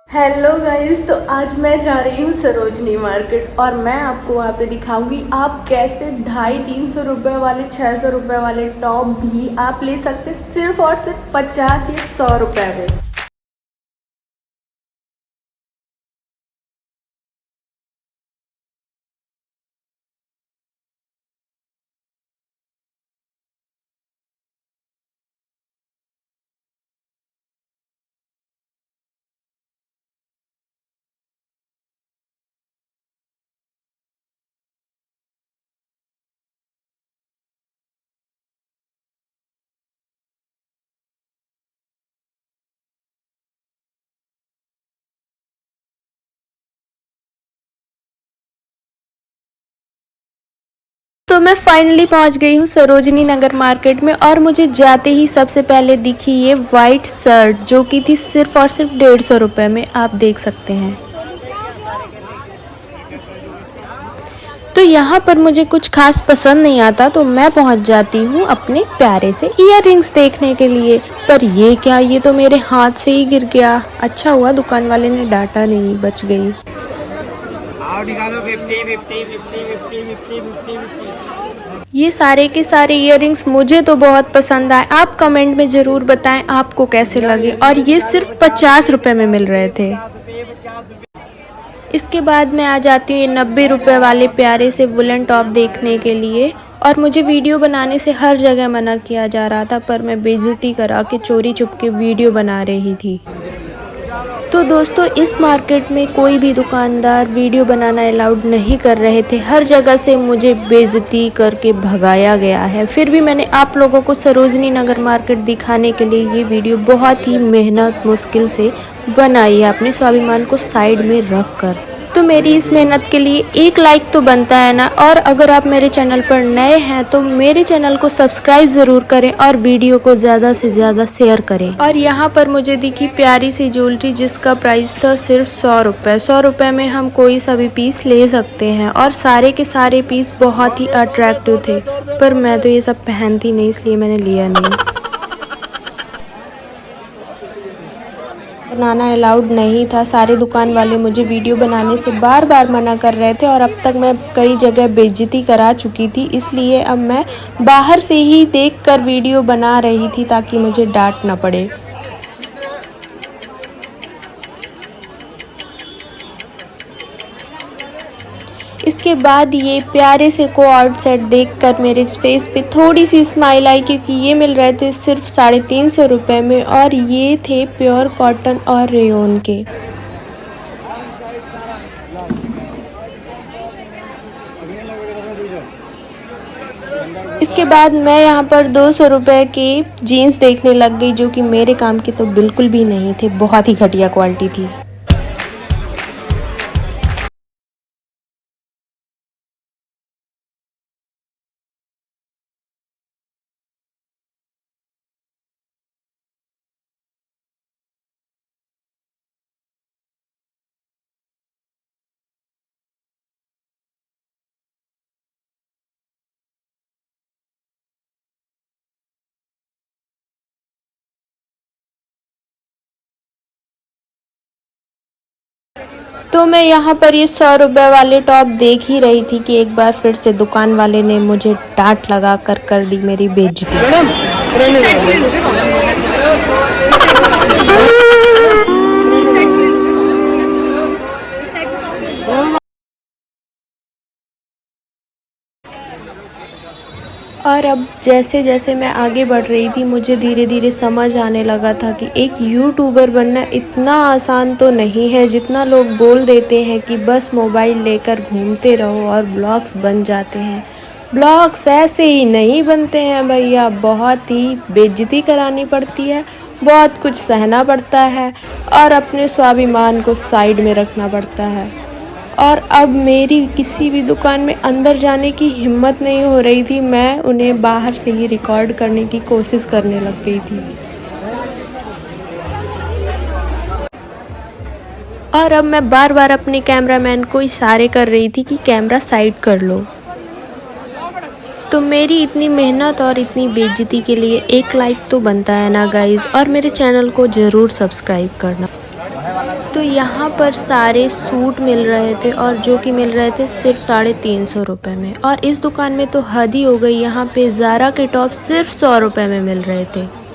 Hello guys, तो आज मैं जा रही हूँ सरोजनी मार्केट और मैं आपको वहाँ पे दिखाऊंगी आप कैसे 250-300 रुपये वाले 600 रुपये वाले टॉप भी आप ले सकते सिर्फ और सिर्फ 50 या 100 रुपये में। तो मैं फाइनली पहुंच गई हूं सरोजनी नगर मार्केट में और मुझे जाते ही सबसे पहले दिखी ये वाइट शर्ट जो कि थी सिर्फ और सिर्फ 150 रुपये में, आप देख सकते हैं। तो यहाँ पर मुझे कुछ खास पसंद नहीं आता तो मैं पहुँच जाती हूँ अपने प्यारे से इयररिंग्स देखने के लिए। पर ये क्या, ये तो मेरे हाथ से ही गिर गया। अच्छा हुआ दुकान वाले ने डांटा नहीं, बच गई। ये सारे के सारे इयररिंग्स मुझे तो बहुत पसंद आए। आप कमेंट में ज़रूर बताएं आपको कैसे लगे। और ये सिर्फ 50 रुपये में मिल रहे थे। इसके बाद मैं आ जाती हूँ ये 90 रुपये वाले प्यारे से वुलन टॉप देखने के लिए। और मुझे वीडियो बनाने से हर जगह मना किया जा रहा था, पर मैं बेइज्जती करा के चोरी छुप के वीडियो बना रही थी। तो दोस्तों, इस मार्केट में कोई भी दुकानदार वीडियो बनाना अलाउड नहीं कर रहे थे। हर जगह से मुझे बेइज्जती करके भगाया गया है। फिर भी मैंने आप लोगों को सरोजनी नगर मार्केट दिखाने के लिए ये वीडियो बहुत ही मेहनत मुश्किल से बनाई है, अपने स्वाभिमान को साइड में रख कर। तो मेरी इस मेहनत के लिए एक लाइक तो बनता है ना। और अगर आप मेरे चैनल पर नए हैं तो मेरे चैनल को सब्सक्राइब ज़रूर करें और वीडियो को ज़्यादा से ज़्यादा शेयर करें। और यहाँ पर मुझे दिखी प्यारी सी ज्वेलरी जिसका प्राइस था सिर्फ 100 रुपये। 100 रुपये में हम कोई सा भी पीस ले सकते हैं और सारे के सारे पीस बहुत ही अट्रैक्टिव थे। पर मैं तो ये सब पहनती नहीं, इसलिए मैंने लिया नहीं। बनाना अलाउड नहीं था। सारे दुकान वाले मुझे वीडियो बनाने से बार बार मना कर रहे थे और अब तक मैं कई जगह बेइज्जती करा चुकी थी। इसलिए अब मैं बाहर से ही देखकर वीडियो बना रही थी ताकि मुझे डांट ना पड़े। इसके बाद ये प्यारे से कोऑर्ड सेट देखकर मेरे फेस पे थोड़ी सी स्माइल आई, क्योंकि ये मिल रहे थे सिर्फ 350 रुपये में और ये थे प्योर कॉटन और रेयॉन के। इसके बाद मैं यहाँ पर 200 रुपये के जीन्स देखने लग गई जो कि मेरे काम के तो बिल्कुल भी नहीं थे, बहुत ही घटिया क्वालिटी थी। तो मैं यहाँ पर ये 100 रुपये वाले टॉप देख ही रही थी कि एक बार फिर से दुकान वाले ने मुझे डांट लगा कर दी मेरी बेइज्जती। और अब जैसे जैसे मैं आगे बढ़ रही थी मुझे धीरे धीरे समझ आने लगा था कि एक यूट्यूबर बनना इतना आसान तो नहीं है जितना लोग बोल देते हैं कि बस मोबाइल लेकर घूमते रहो और ब्लॉग्स बन जाते हैं। ब्लॉग्स ऐसे ही नहीं बनते हैं भैया, बहुत ही बेइज्जती करानी पड़ती है, बहुत कुछ सहना पड़ता है और अपने स्वाभिमान को साइड में रखना पड़ता है। और अब मेरी किसी भी दुकान में अंदर जाने की हिम्मत नहीं हो रही थी, मैं उन्हें बाहर से ही रिकॉर्ड करने की कोशिश करने लग गई थी। और अब मैं बार बार अपने कैमरामैन को इशारे कर रही थी कि कैमरा साइड कर लो। तो मेरी इतनी मेहनत और इतनी बेइज्जती के लिए एक लाइक तो बनता है ना गाइज़, और मेरे चैनल को ज़रूर सब्सक्राइब करना। तो यहाँ पर सारे सूट मिल रहे थे और जो कि मिल रहे थे सिर्फ 350 रुपये में। और इस दुकान में तो हद ही हो गई, यहाँ पे ज़ारा के टॉप सिर्फ 100 रुपये में मिल रहे थे।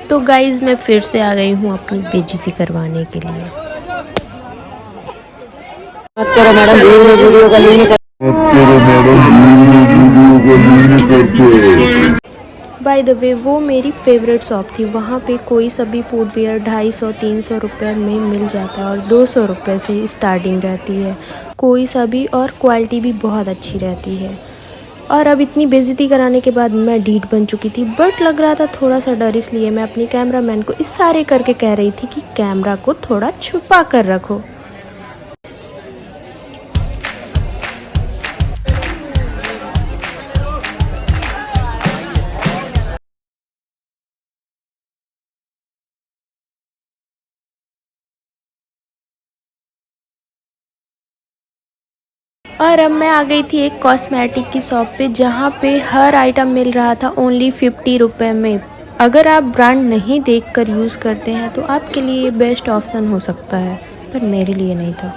तो गाइज़ मैं फिर से आ गई हूँ अपनी बेइज्जती करवाने के लिए। बाय द वे वो मेरी फेवरेट शॉप थी। वहाँ पे कोई सा भी फुटवियर 250-300 रुपये में मिल जाता है और 200 रुपये से स्टार्टिंग रहती है कोई सा भी, और क्वालिटी भी बहुत अच्छी रहती है। और अब इतनी बेइज्जती कराने के बाद मैं ढीठ बन चुकी थी, बट लग रहा था थोड़ा सा डर, इसलिए मैं अपने कैमरामैन को इशारे करके कह रही थी कि कैमरा को थोड़ा छुपा कर रखो। और अब मैं आ गई थी एक कॉस्मेटिक की शॉप पे, जहाँ पे हर आइटम मिल रहा था ओनली 50 रुपये में। अगर आप ब्रांड नहीं देखकर यूज़ करते हैं तो आपके लिए ये बेस्ट ऑप्शन हो सकता है, पर मेरे लिए नहीं था।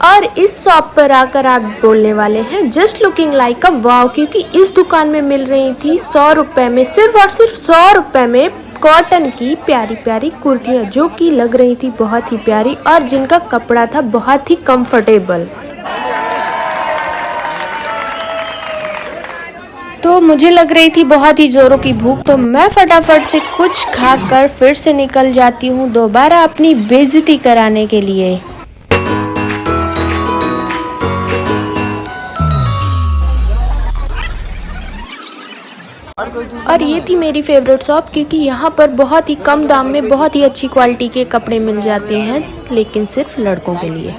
और इस शॉप पर आकर आप बोलने वाले हैं जस्ट लुकिंग लाइक अ वाव, क्योंकि इस दुकान में मिल रही थी 100 रुपये में, सिर्फ और सिर्फ 100 रुपये में कॉटन की प्यारी प्यारी कुर्तियाँ, जो कि लग रही थी बहुत ही प्यारी और जिनका कपड़ा था बहुत ही कंफर्टेबल। तो मुझे लग रही थी बहुत ही जोरों की भूख, तो मैं फटाफट से कुछ खाकर फिर से निकल जाती हूँ दोबारा अपनी बेइज्जती कराने के लिए। और ये थी मेरी फेवरेट शॉप, क्योंकि यहाँ पर बहुत ही कम दाम में बहुत ही अच्छी क्वालिटी के कपड़े मिल जाते हैं, लेकिन सिर्फ लड़कों के लिए।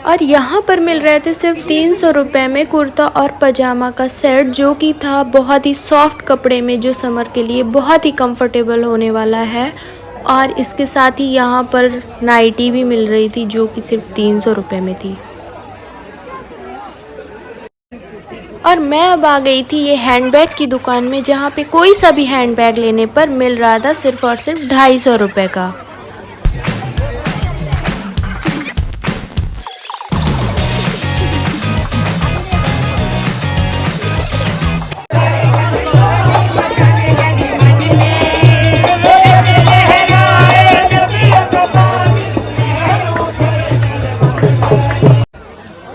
और यहाँ पर मिल रहे थे सिर्फ 300 रुपये में कुर्ता और पजामा का सेट, जो कि था बहुत ही सॉफ्ट कपड़े में, जो समर के लिए बहुत ही कंफर्टेबल होने वाला है। और इसके साथ ही यहाँ पर नाइटी भी मिल रही थी, जो कि सिर्फ 300 रुपये में थी। और मैं अब आ गई थी ये हैंडबैग की दुकान में, जहाँ पे कोई सा भी हैंडबैग लेने पर मिल रहा था सिर्फ और सिर्फ 250 रुपये का।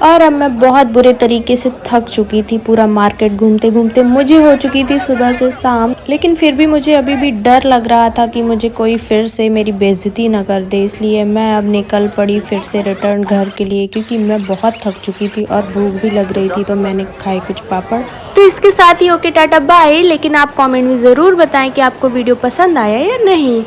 और अब मैं बहुत बुरे तरीके से थक चुकी थी। पूरा मार्केट घूमते घूमते मुझे हो चुकी थी सुबह से शाम, लेकिन फिर भी मुझे अभी भी डर लग रहा था कि मुझे कोई फिर से मेरी बेइज्जती ना कर दे। इसलिए मैं अब निकल पड़ी फिर से रिटर्न घर के लिए, क्योंकि मैं बहुत थक चुकी थी और भूख भी लग रही थी। तो मैंने खाए कुछ पापड़। तो इसके साथ ही ओके टाटा बाय। लेकिन आप कमेंट में ज़रूर बताएं कि आपको वीडियो पसंद आया या नहीं।